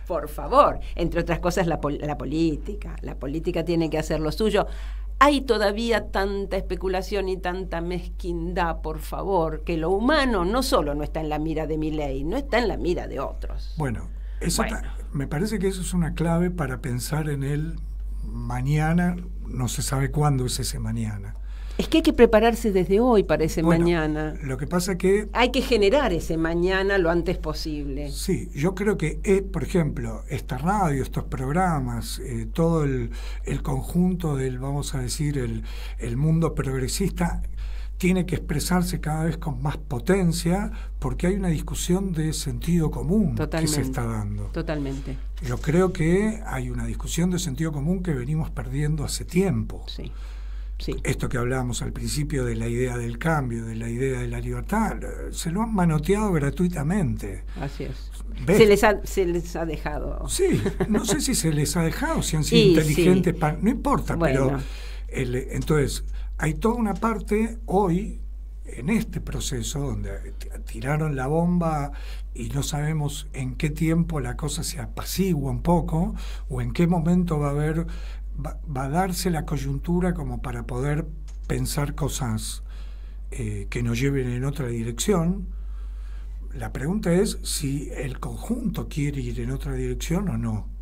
Por favor. Entre otras cosas, la política. La política tiene que hacer lo suyo. Hay todavía tanta especulación y tanta mezquindad, por favor, que lo humano no solo no está en la mira de Milei, no está en la mira de otros. Bueno, me parece que eso es una clave para pensar en el mañana. No se sabe cuándo es ese mañana. Es que hay que prepararse desde hoy para ese mañana. Lo que pasa que... Hay que generar ese mañana lo antes posible. Sí, yo creo que, por ejemplo, esta radio, estos programas, todo el conjunto del, vamos a decir, el mundo progresista, tiene que expresarse cada vez con más potencia, porque hay una discusión de sentido común que se está dando. Totalmente. Yo creo que hay una discusión de sentido común que venimos perdiendo hace tiempo. Sí. Sí. Esto que hablábamos al principio de la idea del cambio, de la idea de la libertad, se lo han manoteado gratuitamente. Así es. ¿Ves? Se les ha dejado. Sí, no sé si se les ha dejado, si han sido inteligentes, no importa, bueno. Pero entonces hay toda una parte hoy en este proceso donde tiraron la bomba y no sabemos en qué tiempo la cosa se apacigua un poco o en qué momento va a darse la coyuntura como para poder pensar cosas que nos lleven en otra dirección. La pregunta es si el conjunto quiere ir en otra dirección o no.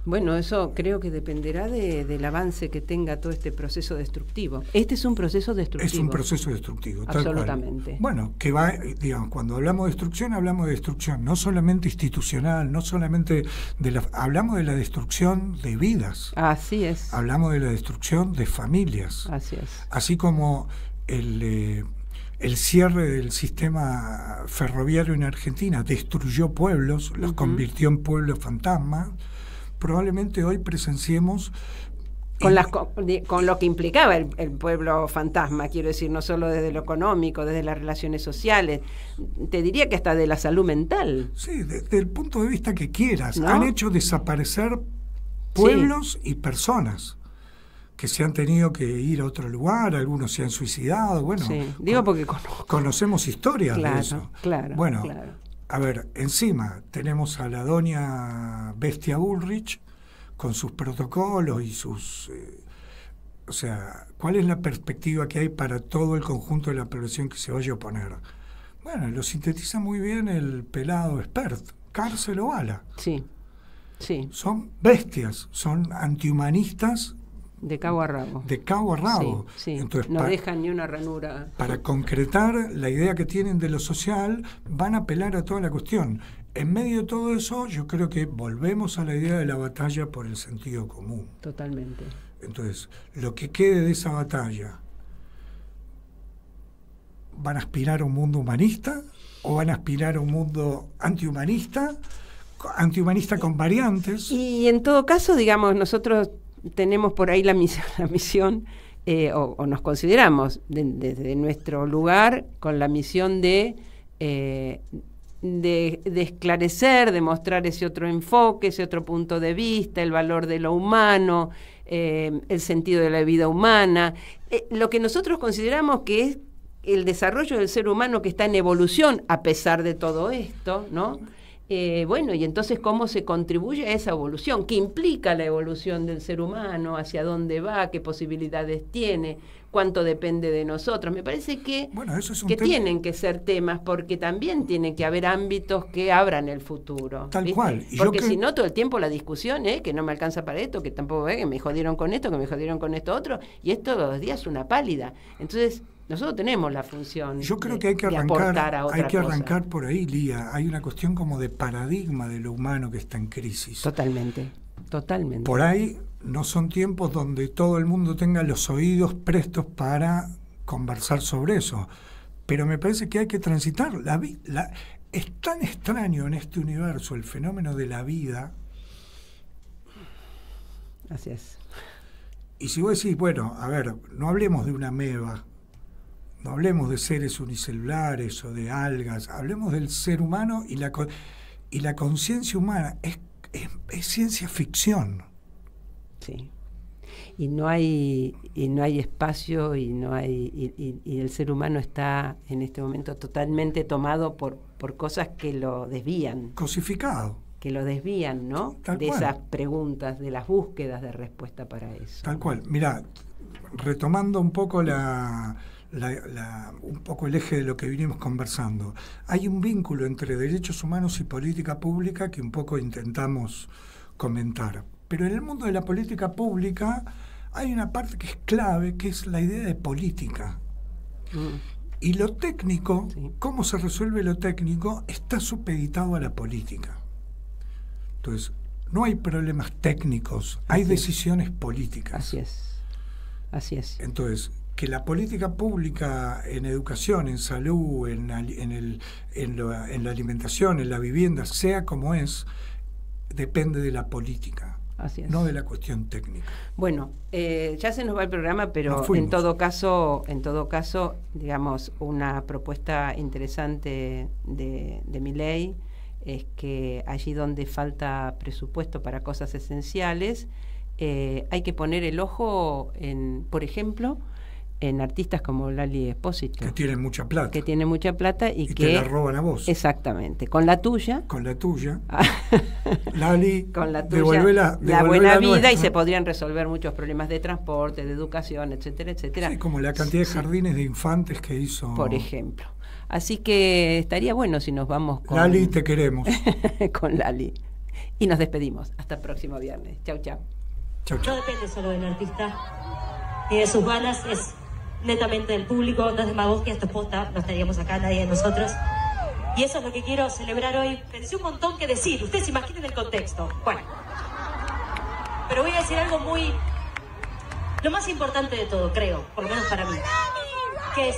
Bueno, eso creo que dependerá del avance que tenga todo este proceso destructivo. Este es un proceso destructivo. Es un proceso destructivo, tal absolutamente. Cual. Bueno, que va, digamos, cuando hablamos de destrucción no solamente institucional, no solamente hablamos de la destrucción de vidas. Así es. Hablamos de la destrucción de familias. Así es. Así como el cierre del sistema ferroviario en Argentina destruyó pueblos, los convirtió en pueblos fantasmas. Probablemente hoy presenciemos... Con lo que implicaba el pueblo fantasma, quiero decir, no solo desde lo económico, desde las relaciones sociales, te diría que hasta de la salud mental. Sí, desde el punto de vista que quieras. ¿No? Han hecho desaparecer pueblos y personas que se han tenido que ir a otro lugar, algunos se han suicidado, bueno, sí. Digo porque conocemos historias de eso. Claro, bueno, claro. A ver, encima tenemos a la doña Bestia Bullrich con sus protocolos y sus... o sea, ¿cuál es la perspectiva que hay para todo el conjunto de la población que se vaya a oponer? Bueno, lo sintetiza muy bien el pelado expert, cárcel o bala. Sí, sí. Son bestias, son antihumanistas. De cabo a rabo. De cabo a rabo. Sí, sí. Entonces, no dejan ni una ranura. Para concretar la idea que tienen de lo social, van a apelar a toda la cuestión. En medio de todo eso, yo creo que volvemos a la idea de la batalla por el sentido común. Totalmente. Entonces, lo que quede de esa batalla, ¿van a aspirar a un mundo humanista o van a aspirar a un mundo antihumanista con variantes? Y en todo caso, digamos, nosotros tenemos por ahí la misión o nos consideramos desde nuestro lugar con la misión de esclarecer, de mostrar ese otro enfoque, ese otro punto de vista, el valor de lo humano, el sentido de la vida humana, lo que nosotros consideramos que es el desarrollo del ser humano que está en evolución a pesar de todo esto, ¿no? Bueno, y entonces cómo se contribuye a esa evolución, qué implica la evolución del ser humano, hacia dónde va, qué posibilidades tiene, cuánto depende de nosotros. Me parece que, tienen que ser temas, porque también tiene que haber ámbitos que abran el futuro. Tal ¿viste? cual. Porque si no, todo el tiempo la discusión es que no me alcanza para esto, que tampoco que me jodieron con esto, que me jodieron con esto otro, y esto todos los días es una pálida. Entonces, nosotros tenemos la función. Yo creo que hay que arrancar por ahí, Lía. Hay una cuestión como de paradigma de lo humano que está en crisis. Totalmente. Por ahí no son tiempos donde todo el mundo tenga los oídos prestos para conversar sobre eso. Pero me parece que hay que transitar. Es tan extraño en este universo el fenómeno de la vida. Así es. Y si vos decís, bueno, a ver, no hablemos de una ameba, no hablemos de seres unicelulares o de algas, hablemos del ser humano y la conciencia humana. Es ciencia ficción. Sí. Y no hay espacio y el ser humano está en este momento totalmente tomado por cosas que lo desvían. Cosificado. Que lo desvían, ¿no? Tal de cual. Esas preguntas, de las búsquedas de respuesta para eso. Tal cual. Mirá, retomando un poco un poco el eje de lo que vinimos conversando, hay un vínculo entre derechos humanos y política pública que un poco intentamos comentar. Pero en el mundo de la política pública hay una parte que es clave, que es la idea de política. Y lo técnico, sí. Cómo se resuelve lo técnico, está supeditado a la política. Entonces, no hay problemas técnicos, hay decisiones políticas. Así es. Entonces, que la política pública en educación, en salud, en la alimentación, en la vivienda, sea como es, depende de la política. Así es. No de la cuestión técnica. Bueno, ya se nos va el programa, pero en todo caso, digamos, una propuesta interesante de Milei es que allí donde falta presupuesto para cosas esenciales, hay que poner el ojo en, por ejemplo, en artistas como Lali Espósito. Que tienen mucha plata. Que tienen mucha plata y que te la roban a vos. Exactamente. Con la tuya. Lali, con la tuya, devolvé la buena la vida nuestra. Y se podrían resolver muchos problemas de transporte, de educación, etcétera, etcétera. Sí, como la cantidad de jardines de infantes que hizo. Por ejemplo. Así que estaría bueno si nos vamos con... Lali, te queremos. Con Lali. Y nos despedimos. Hasta el próximo viernes. Chau, chau. No depende solo del artista ni de sus ganas, es netamente del público, no es demagogia, esto es posta, no estaríamos acá nadie de nosotros. Y eso es lo que quiero celebrar hoy. Pensé un montón que decir, ustedes imaginen el contexto. Bueno, pero voy a decir algo muy... lo más importante de todo, creo, por lo menos para mí, que es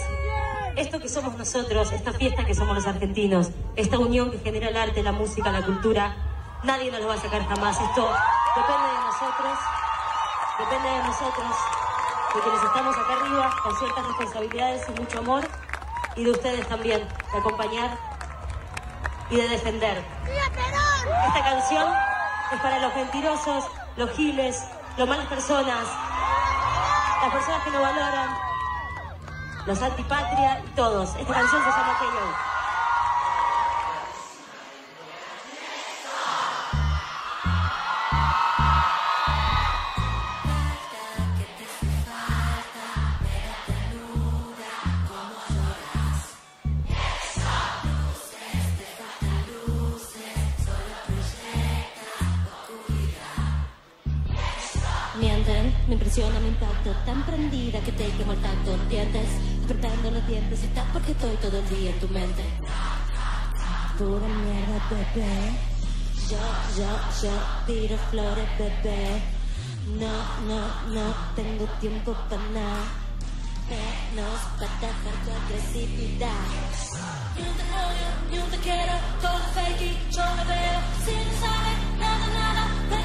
esto que somos nosotros, esta fiesta que somos los argentinos, esta unión que genera el arte, la música, la cultura. Nadie nos lo va a sacar jamás. Esto depende de nosotros, de quienes estamos acá arriba con ciertas responsabilidades y mucho amor, y de ustedes también, de acompañar y de defender. Esta canción es para los mentirosos, los giles, las malas personas, las personas que no valoran, los antipatria y todos. Esta canción se llama K.O. Me impresiona mi impacto, tan prendida que te quemo el tacto. Dientes, apretando los dientes, está porque estoy todo el día en tu mente. Pura mierda, bebé. Yo tiro flores, bebé. No tengo tiempo para nada. Menos para dejar tu agresividad. Yo no te odio, yo no te quiero, todo fake y yo me veo. Si no sabes nada, ve.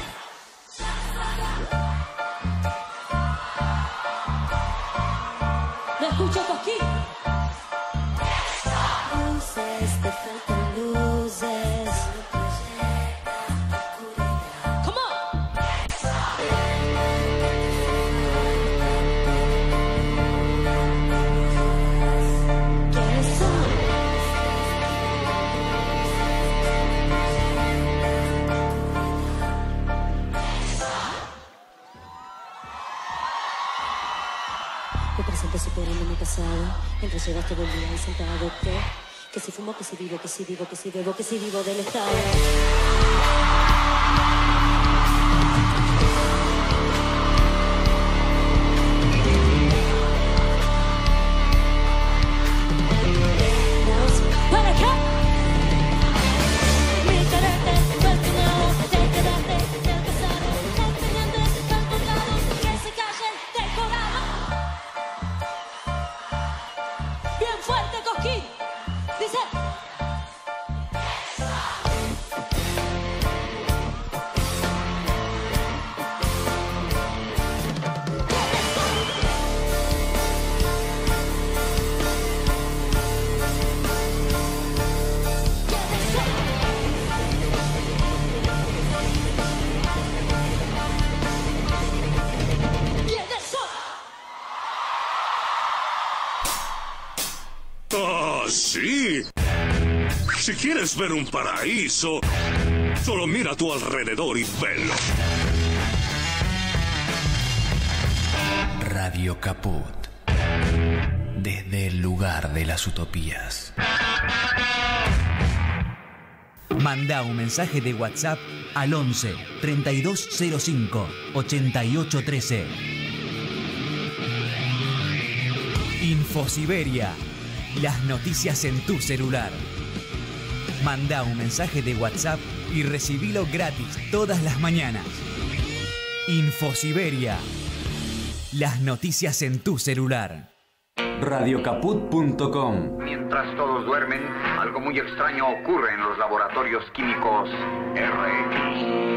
¿Me escucho aquí? Luces, te faltan luces. Come on. ¿Quiénes son? Mi presente superando mi pasado. Mientras llevas todo el día ahí sentado. Que si fumo, que si vivo, que si vivo, que si bebo, que si vivo del estado. Para acá. Mi carácter cuestionado. Te quedaste del pasado. Enseñantes tan colgados. Que se callen decorados. Bien fuerte, Cosquín. Dice. sí. Si quieres ver un paraíso, solo mira a tu alrededor y velo. Radio Caput. Desde el lugar de las utopías. Manda un mensaje de WhatsApp al 11 3205 8813. Infosiberia. Las noticias en tu celular. Manda un mensaje de WhatsApp y recibilo gratis todas las mañanas. Infosiberia. Las noticias en tu celular. Radiocaput.com. Mientras todos duermen, algo muy extraño ocurre en los laboratorios químicos RX.